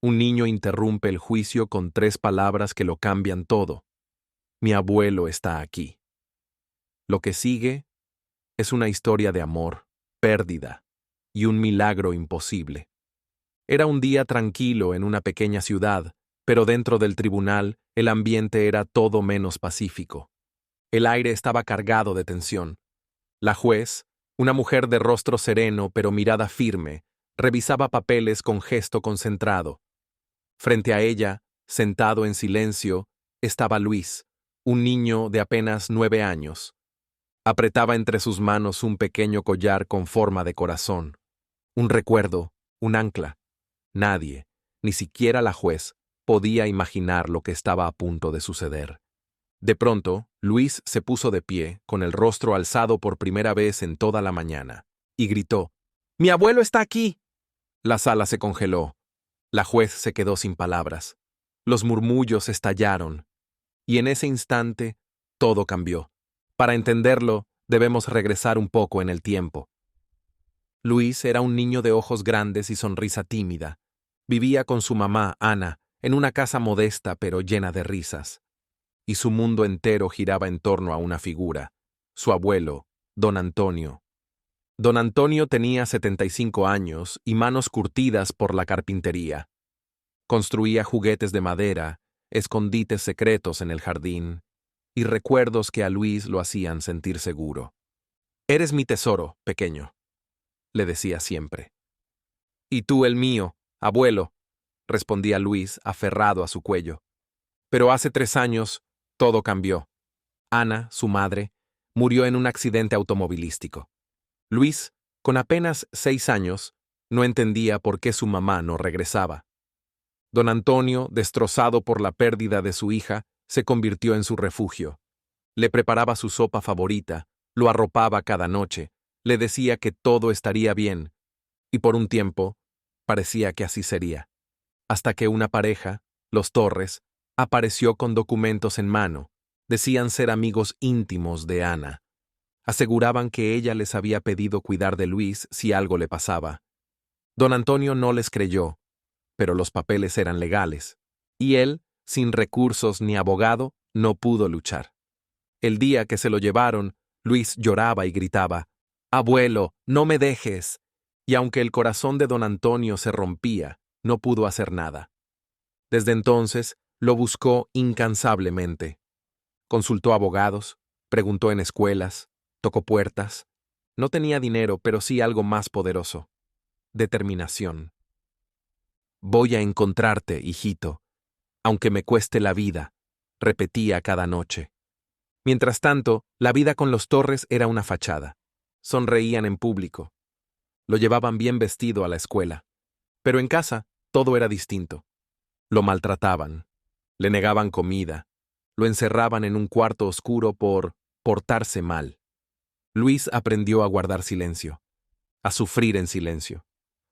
Un niño interrumpe el juicio con 3 palabras que lo cambian todo. Mi abuelo está aquí. Lo que sigue es una historia de amor, pérdida y un milagro imposible. Era un día tranquilo en una pequeña ciudad, pero dentro del tribunal el ambiente era todo menos pacífico. El aire estaba cargado de tensión. La juez, una mujer de rostro sereno pero mirada firme, revisaba papeles con gesto concentrado. Frente a ella, sentado en silencio, estaba Luis, un niño de apenas 9 años. Apretaba entre sus manos un pequeño collar con forma de corazón. Un recuerdo, un ancla. Nadie, ni siquiera la juez, podía imaginar lo que estaba a punto de suceder. De pronto, Luis se puso de pie, con el rostro alzado por primera vez en toda la mañana, y gritó: «¡Mi abuelo está aquí!». La sala se congeló. La juez se quedó sin palabras. Los murmullos estallaron. Y en ese instante, todo cambió. Para entenderlo, debemos regresar un poco en el tiempo. Luis era un niño de ojos grandes y sonrisa tímida. Vivía con su mamá, Ana, en una casa modesta pero llena de risas. Y su mundo entero giraba en torno a una figura, su abuelo, don Antonio. Don Antonio tenía 75 años y manos curtidas por la carpintería. Construía juguetes de madera, escondites secretos en el jardín, y recuerdos que a Luis lo hacían sentir seguro. «Eres mi tesoro, pequeño», le decía siempre. «Y tú el mío, abuelo», respondía Luis, aferrado a su cuello. Pero hace 3 años, todo cambió. Ana, su madre, murió en un accidente automovilístico. Luis, con apenas 6 años, no entendía por qué su mamá no regresaba. Don Antonio, destrozado por la pérdida de su hija, se convirtió en su refugio. Le preparaba su sopa favorita, lo arropaba cada noche, le decía que todo estaría bien, y por un tiempo parecía que así sería. Hasta que una pareja, los Torres, apareció con documentos en mano. Decían ser amigos íntimos de Ana. Aseguraban que ella les había pedido cuidar de Luis si algo le pasaba. Don Antonio no les creyó, pero los papeles eran legales, y él, sin recursos ni abogado, no pudo luchar. El día que se lo llevaron, Luis lloraba y gritaba: «Abuelo, no me dejes». Y aunque el corazón de don Antonio se rompía, no pudo hacer nada. Desde entonces, lo buscó incansablemente. Consultó abogados, preguntó en escuelas, tocó puertas. No tenía dinero, pero sí algo más poderoso: determinación. «Voy a encontrarte, hijito, aunque me cueste la vida», repetía cada noche. Mientras tanto, la vida con los Torres era una fachada. Sonreían en público. Lo llevaban bien vestido a la escuela. Pero en casa, todo era distinto. Lo maltrataban, le negaban comida, lo encerraban en un cuarto oscuro por portarse mal. Luis aprendió a guardar silencio, a sufrir en silencio.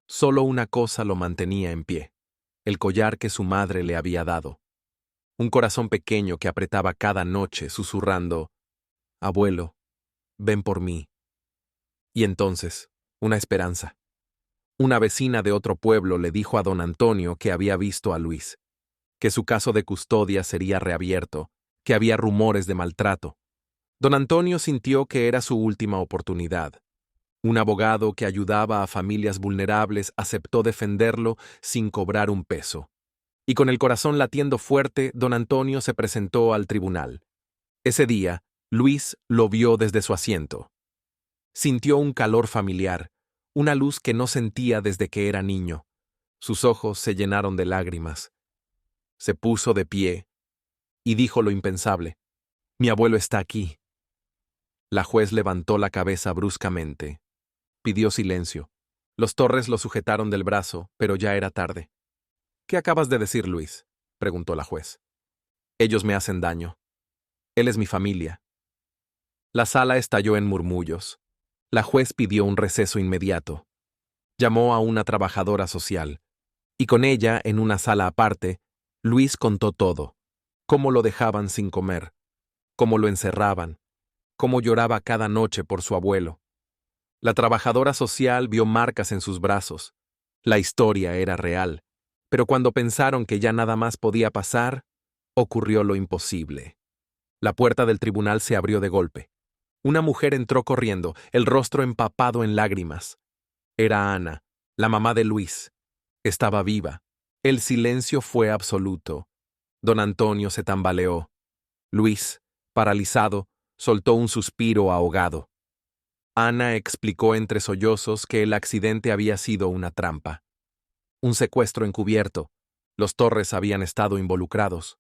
Solo una cosa lo mantenía en pie: el collar que su madre le había dado. Un corazón pequeño que apretaba cada noche, susurrando: «Abuelo, ven por mí». Y entonces, una esperanza. Una vecina de otro pueblo le dijo a don Antonio que había visto a Luis, que su caso de custodia sería reabierto, que había rumores de maltrato. Don Antonio sintió que era su última oportunidad. Un abogado que ayudaba a familias vulnerables aceptó defenderlo sin cobrar un peso. Y con el corazón latiendo fuerte, don Antonio se presentó al tribunal. Ese día, Luis lo vio desde su asiento. Sintió un calor familiar, una luz que no sentía desde que era niño. Sus ojos se llenaron de lágrimas. Se puso de pie y dijo lo impensable: «Mi abuelo está aquí». La juez levantó la cabeza bruscamente. Pidió silencio. Los Torres lo sujetaron del brazo, pero ya era tarde. «¿Qué acabas de decir, Luis?», preguntó la juez. «Ellos me hacen daño. Él es mi familia». La sala estalló en murmullos. La juez pidió un receso inmediato. Llamó a una trabajadora social, y con ella, en una sala aparte, Luis contó todo: cómo lo dejaban sin comer, cómo lo encerraban, cómo lloraba cada noche por su abuelo. La trabajadora social vio marcas en sus brazos. La historia era real, Pero cuando pensaron que ya nada más podía pasar, ocurrió lo imposible. La puerta del tribunal se abrió de golpe. Una mujer entró corriendo, el rostro empapado en lágrimas. Era Ana, la mamá de Luis. Estaba viva. El silencio fue absoluto. Don Antonio se tambaleó. Luis, paralizado, soltó un suspiro ahogado. Ana explicó entre sollozos que el accidente había sido una trampa. Un secuestro encubierto. Los Torres habían estado involucrados.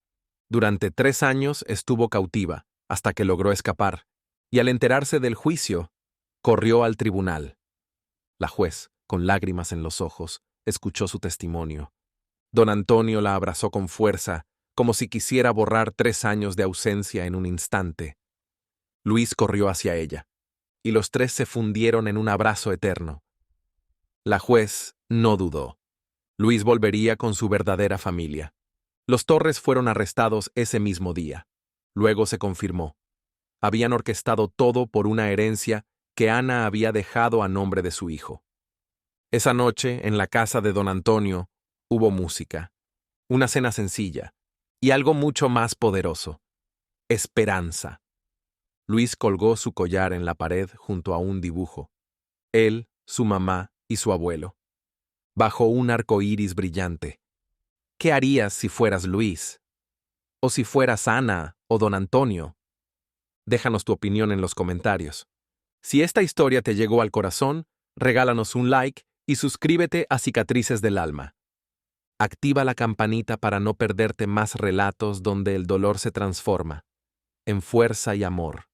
Durante 3 años estuvo cautiva, hasta que logró escapar, y al enterarse del juicio, corrió al tribunal. La juez, con lágrimas en los ojos, escuchó su testimonio. Don Antonio la abrazó con fuerza, como si quisiera borrar 3 años de ausencia en un instante. Luis corrió hacia ella, y los 3 se fundieron en un abrazo eterno. La juez no dudó. Luis volvería con su verdadera familia. Los Torres fueron arrestados ese mismo día. Luego se confirmó. Habían orquestado todo por una herencia que Ana había dejado a nombre de su hijo. Esa noche, en la casa de don Antonio, hubo música, una cena sencilla, y algo mucho más poderoso: esperanza. Luis colgó su collar en la pared junto a un dibujo. Él, su mamá y su abuelo. Bajo un arco iris brillante. ¿Qué harías si fueras Luis? ¿O si fueras Ana o don Antonio? Déjanos tu opinión en los comentarios. Si esta historia te llegó al corazón, regálanos un like y suscríbete a Cicatrices del Alma. Activa la campanita para no perderte más relatos donde el dolor se transforma en fuerza y amor.